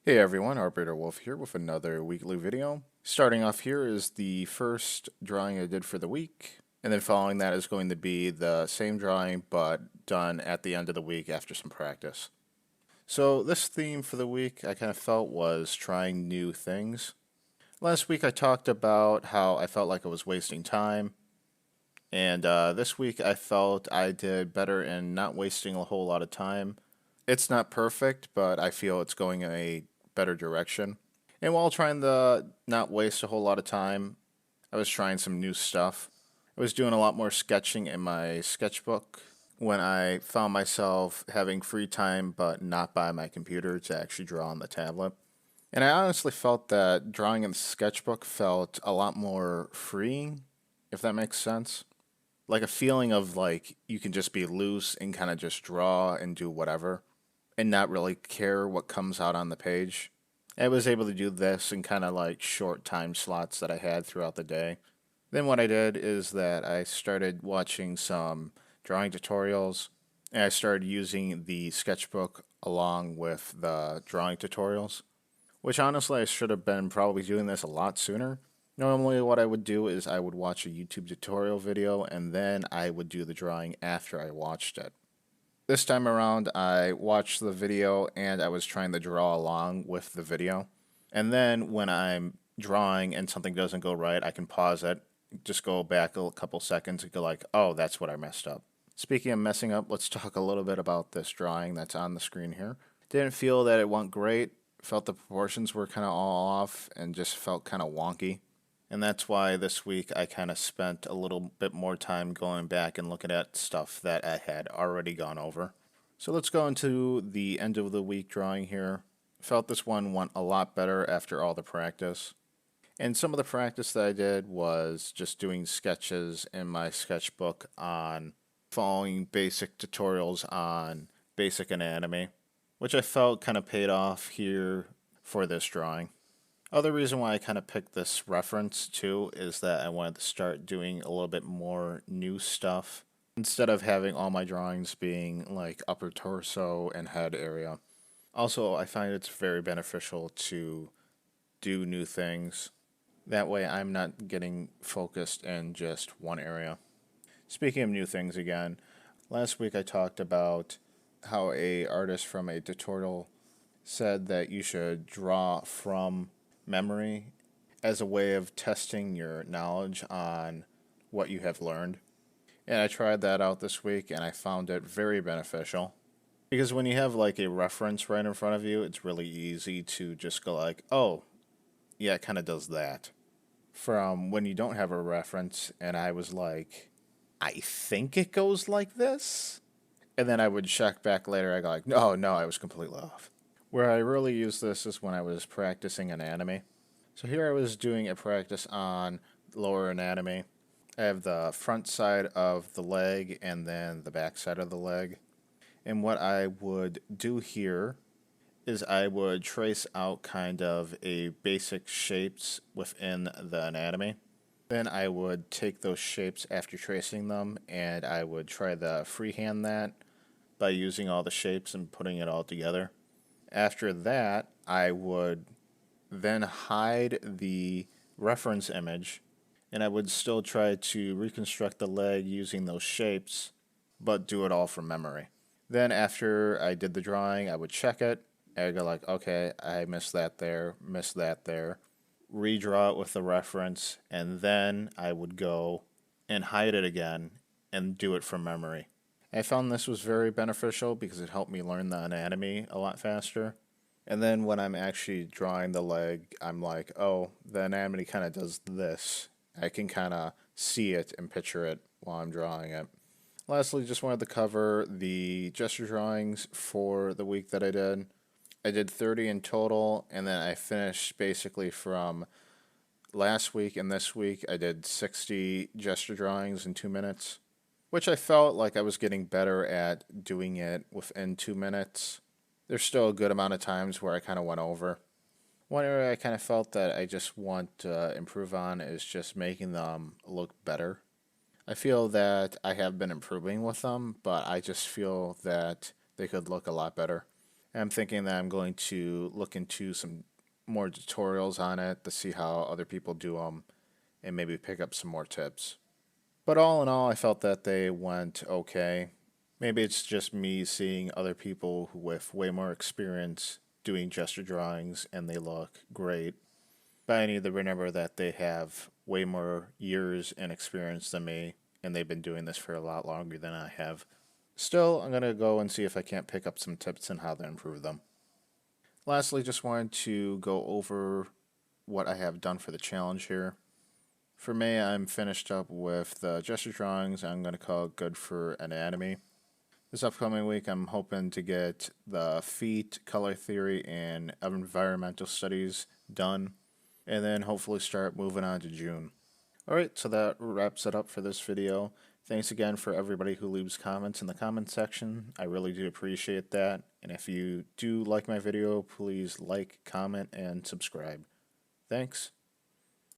Hey everyone, Arbiter Wolf here with another weekly video. Starting off here is the first drawing I did for the week, and then following that is going to be the same drawing but done at the end of the week after some practice. So this theme for the week I kind of felt was trying new things. Last week I talked about how I felt like I was wasting time, and this week I felt I did better in not wasting a whole lot of time. It's not perfect, but I feel it's going in a better direction. And while trying to not waste a whole lot of time, I was trying some new stuff. I was doing a lot more sketching in my sketchbook when I found myself having free time but not by my computer to actually draw on the tablet. And I honestly felt that drawing in the sketchbook felt a lot more freeing, if that makes sense. Like a feeling of like you can just be loose and kind of just draw and do whatever and not really care what comes out on the page. I was able to do this in kind of like short time slots that I had throughout the day. Then what I did is that I started watching some drawing tutorials and I started using the sketchbook along with the drawing tutorials, which honestly I should have been probably doing this a lot sooner. Normally what I would do is I would watch a YouTube tutorial video and then I would do the drawing after I watched it. This time around, I watched the video and I was trying to draw along with the video. And then when I'm drawing and something doesn't go right, I can pause it, just go back a couple seconds and go like, oh, that's what I messed up. Speaking of messing up, let's talk a little bit about this drawing that's on the screen here. Didn't feel that it went great. Felt the proportions were kind of all off and just felt kind of wonky. And that's why this week I kind of spent a little bit more time going back and looking at stuff that I had already gone over. So let's go into the end of the week drawing here. Felt this one went a lot better after all the practice. And some of the practice that I did was just doing sketches in my sketchbook on following basic tutorials on basic anatomy, which I felt kind of paid off here for this drawing. Other reason why I kind of picked this reference too is that I wanted to start doing a little bit more new stuff instead of having all my drawings being like upper torso and head area. Also, I find it's very beneficial to do new things. That way, I'm not getting focused in just one area. Speaking of new things again, last week I talked about how a artist from a tutorial said that you should draw from memory as a way of testing your knowledge on what you have learned. And I tried that out this week and I found it very beneficial. Because when you have like a reference right in front of you, it's really easy to just go like, oh, yeah, it kind of does that. From when you don't have a reference, and I was like, I think it goes like this. And then I would check back later, I go like, no, no, I was completely off. Where I really use this is when I was practicing anatomy. So here I was doing a practice on lower anatomy. I have the front side of the leg and then the back side of the leg. And what I would do here is I would trace out kind of a basic shapes within the anatomy. Then I would take those shapes after tracing them and I would try to freehand that by using all the shapes and putting it all together. After that, I would then hide the reference image and I would still try to reconstruct the leg using those shapes, but do it all from memory. Then after I did the drawing, I would check it. I go like, okay, I missed that there, redraw it with the reference, and then I would go and hide it again and do it from memory. I found this was very beneficial because it helped me learn the anatomy a lot faster. And then when I'm actually drawing the leg, I'm like, oh, the anatomy kind of does this. I can kind of see it and picture it while I'm drawing it. Lastly, just wanted to cover the gesture drawings for the week that I did. I did 30 in total, and then I finished basically from last week and this week. I did 60 gesture drawings in 2 minutes, which I felt like I was getting better at doing it within 2 minutes. There's still a good amount of times where I kind of went over. One area I kind of felt that I just want to improve on is just making them look better. I feel that I have been improving with them, but I just feel that they could look a lot better. I'm thinking that I'm going to look into some more tutorials on it to see how other people do them and maybe pick up some more tips. But all in all, I felt that they went okay. Maybe it's just me seeing other people with way more experience doing gesture drawings and they look great. But I need to remember that they have way more years and experience than me and they've been doing this for a lot longer than I have. Still, I'm going to go and see if I can't pick up some tips on how to improve them. Lastly, just wanted to go over what I have done for the challenge here. For me, I'm finished up with the gesture drawings. I'm going to call it good for anatomy. This upcoming week, I'm hoping to get the feet, color theory, and environmental studies done, and then hopefully start moving on to June. Alright, so that wraps it up for this video. Thanks again for everybody who leaves comments in the comment section. I really do appreciate that. And if you do like my video, please like, comment, and subscribe. Thanks.